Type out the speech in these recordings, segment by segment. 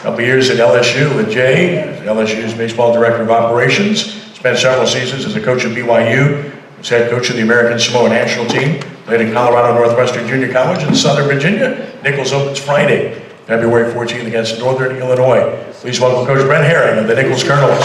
Couple years at LSU with Jay, LSU's baseball director of operations. Spent several seasons as a coach at BYU. Was head coach of the American Samoa national team. Played at Colorado Northwestern Junior College in Southern Virginia. Nicholls opens Friday, February 14th against Northern Illinois. Please welcome Coach Brent Haring of the Nicholls Colonels.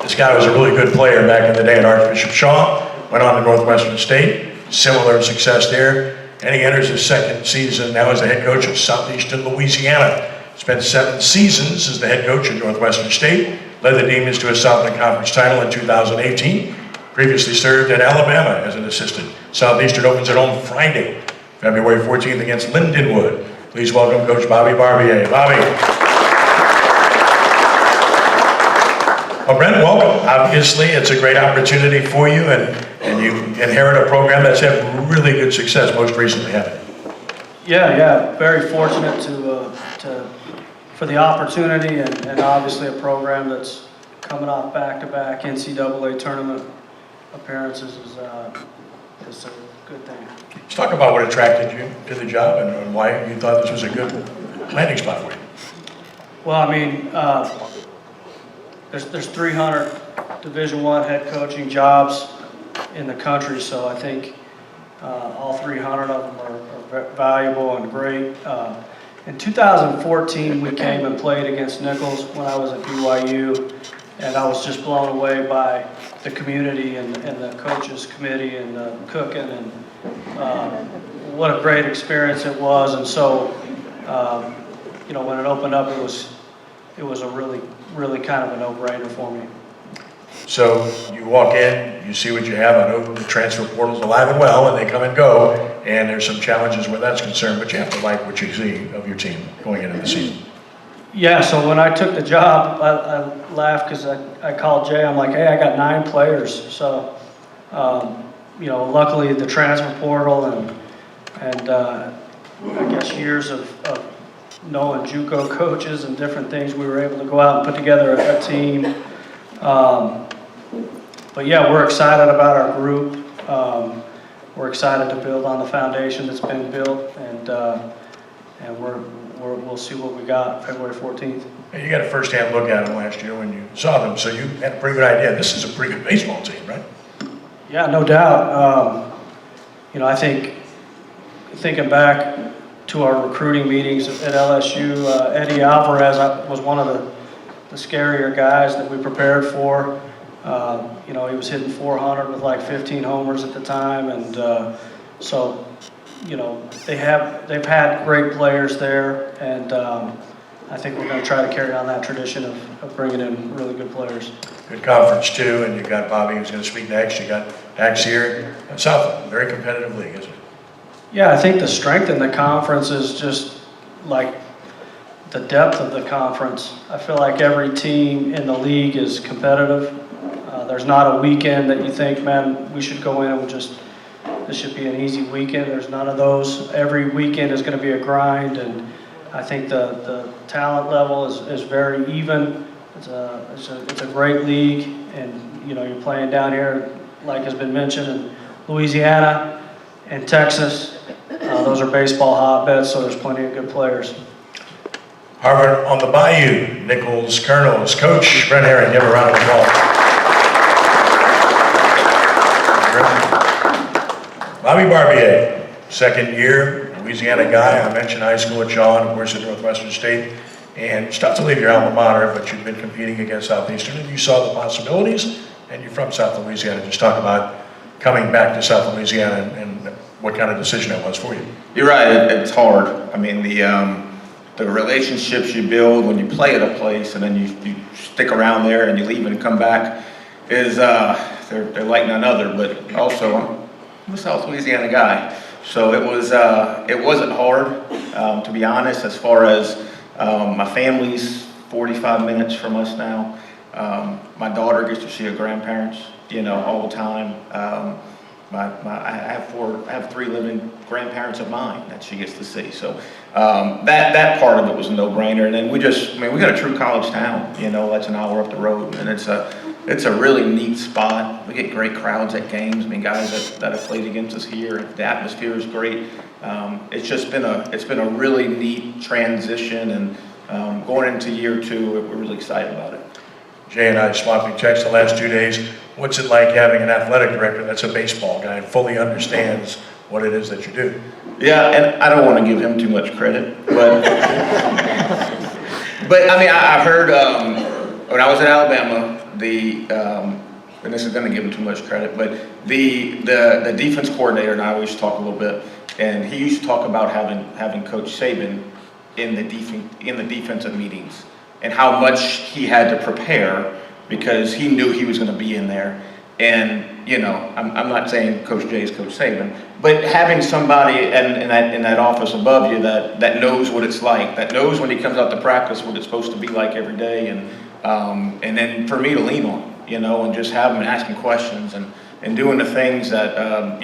This guy was a really good player back in the day at Archbishop Shaw. Went on to Northwestern State. Similar success there. And he enters his second season now as the head coach of Southeastern Louisiana. Spent 7 seasons as the head coach at Northwestern State. Led the Demons to a Southland Conference title in 2018. Previously served at Alabama as an assistant. Southeastern opens at home Friday, February 14th against Lindenwood. Please welcome Coach Bobby Barbier. Bobby. Well, Brent, welcome. Obviously, it's a great opportunity for you, and you inherit a program that's had really good success most recently, haven't you? Yeah, very fortunate for the opportunity, and obviously a program that's coming off back-to-back NCAA tournament appearances is a good thing. Let's talk about what attracted you to the job and why you thought this was a good landing spot for you. Well, I mean, there's 300 Division I head coaching jobs in the country, so I think all 300 of them are valuable and great. In 2014, we came and played against Nicholls when I was at BYU, and I was just blown away by the community and the coaches committee and the cooking, and what a great experience it was. And so, when it opened up, it was a really kind of a no-brainer for me. So you walk in, you see what you have. I know the transfer portal's alive and well, and they come and go, and there's some challenges where that's concerned, but you have to like what you see of your team going into the season. Yeah, so when I took the job, I laughed because I called Jay. I'm like, hey, I got 9 players. So, luckily the transfer portal and I guess years of knowing JUCO coaches and different things, we were able to go out and put together a team. But yeah, we're excited about our group. We're excited to build on the foundation that's been built, and we'll see what we got February 14th. And you got a first-hand look at them last year when you saw them, so you had a pretty good idea. This is a pretty good baseball team, right? Yeah, no doubt. I think thinking back to our recruiting meetings at LSU, Eddie Alvarez was one of the scarier guys that we prepared for. He was hitting 400 with like 15 homers at the time, and so they've had great players there, and I think we're going to try to carry on that tradition of bringing in really good players. Good conference too, and you got Bobby who's going to speak next. You got Dax here, and Southland, very competitive league, isn't it? Yeah, I think the strength in the conference is just like the depth of the conference. I feel like every team in the league is competitive. There's not a weekend that you think, man, we should go in and this should be an easy weekend. There's none of those. Every weekend is going to be a grind, and I think the talent level is very even. It's a great league, and you're playing down here, like has been mentioned, in Louisiana and Texas. Those are baseball hotbeds, so there's plenty of good players. Harvard on the Bayou, Nicholls Colonels. Coach Brent Haring, give a round of applause. Bobby Barbier, second year, Louisiana guy. I mentioned high school at Shaw, and of course at Northwestern State. And it's tough to leave your alma mater, but you've been competing against Southeastern, and you saw the possibilities, and you're from South Louisiana. Just talk about coming back to South Louisiana and what kind of decision it was for you. You're right, it's hard. I mean, the relationships you build when you play at a place and then you stick around there and you leave and come back is, they're like none other, but also I'm a South Louisiana guy. So it wasn't hard, to be honest, as far as my family's 45 minutes from us now. My daughter gets to see her grandparents, all the time. I have 3 living grandparents of mine that she gets to see. So that part of it was a no-brainer. And then we got a true college town. That's an hour up the road, and it's a really neat spot. We get great crowds at games. Guys that have played against us here. The atmosphere is great. it's just been a really neat transition, and going into year 2, we're really excited about it. Jay and I swapping checks the last 2 days. What's it like having an athletic director that's a baseball guy and fully understands what it is that you do? Yeah, and I don't want to give him too much credit, but but I mean, I've heard when I was at Alabama, and this is going to give him too much credit, but the defense coordinator and I always talk a little bit, and he used to talk about having Coach Saban in the defensive meetings, and how much he had to prepare because he knew he was going to be in there. And I'm not saying Coach Jay is Coach Saban, but having somebody in that office above you that knows what it's like, that knows when he comes out to practice what it's supposed to be like every day, and then for me to lean on, and just have him asking questions and doing the things that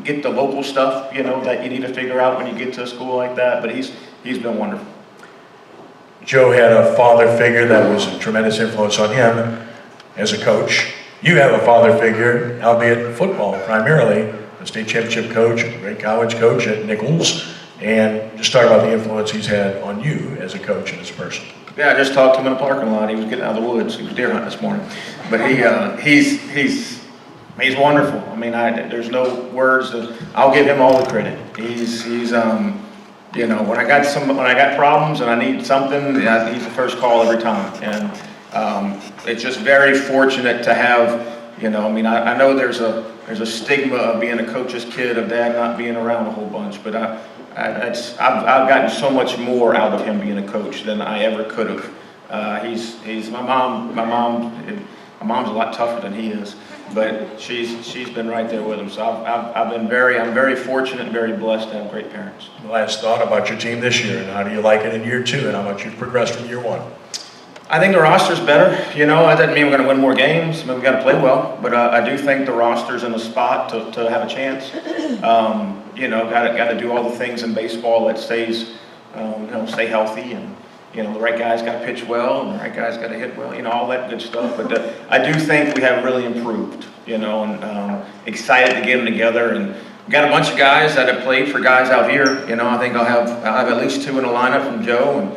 get the local stuff, that you need to figure out when you get to a school like that. But he's been wonderful. Joe had a father figure that was a tremendous influence on him as a coach. You have a father figure, albeit football primarily, a state championship coach, a great college coach at Nicholls, and just talk about the influence he's had on you as a coach and as a person. Yeah, I just talked to him in the parking lot. He was getting out of the woods. He was deer hunting this morning. But he's wonderful. I mean, there's no words. I'll give him all the credit. He's when I got problems and I need something, he's the first call every time. And it's just very fortunate to have, I know there's a stigma of being a coach's kid, of dad not being around a whole bunch, but I've gotten so much more out of him being a coach than I ever could have. He's my mom. My mom's a lot tougher than he is, but she's been right there with him. So I'm very fortunate and very blessed to have great parents. Last thought about your team this year, and how do you like it in year 2, and how much you've progressed from year 1? I think the roster's better. That doesn't mean we're going to win more games. I mean, we got to play well, but I do think the roster's in a spot to have a chance. Got to do all the things in baseball that stays, stay healthy, and the right guy's got to pitch well, and the right guy's got to hit well, all that good stuff. But I do think we have really improved, and excited to get them together. And we got a bunch of guys that have played for guys out here. I think I'll have at least 2 in the lineup from Joe,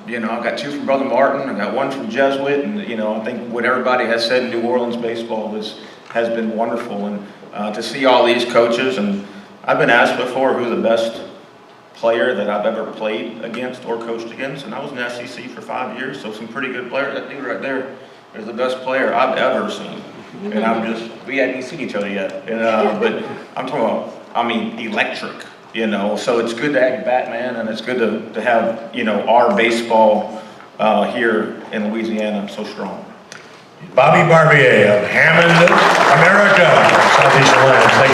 and I've got 2 from Brother Martin. I've got 1 from Jesuit, and I think what everybody has said in New Orleans baseball has been wonderful, and to see all these coaches. And I've been asked before who the best player that I've ever played against or coached against, and I was in the SEC for 5 years, so some pretty good players. That dude right there is the best player I've ever seen, and we hadn't seen each other yet, but I'm talking about, electric. So it's good to have you back, man, and it's good to have, our baseball here in Louisiana so strong. Bobby Barbier of Hammond, America, Southeast Atlanta.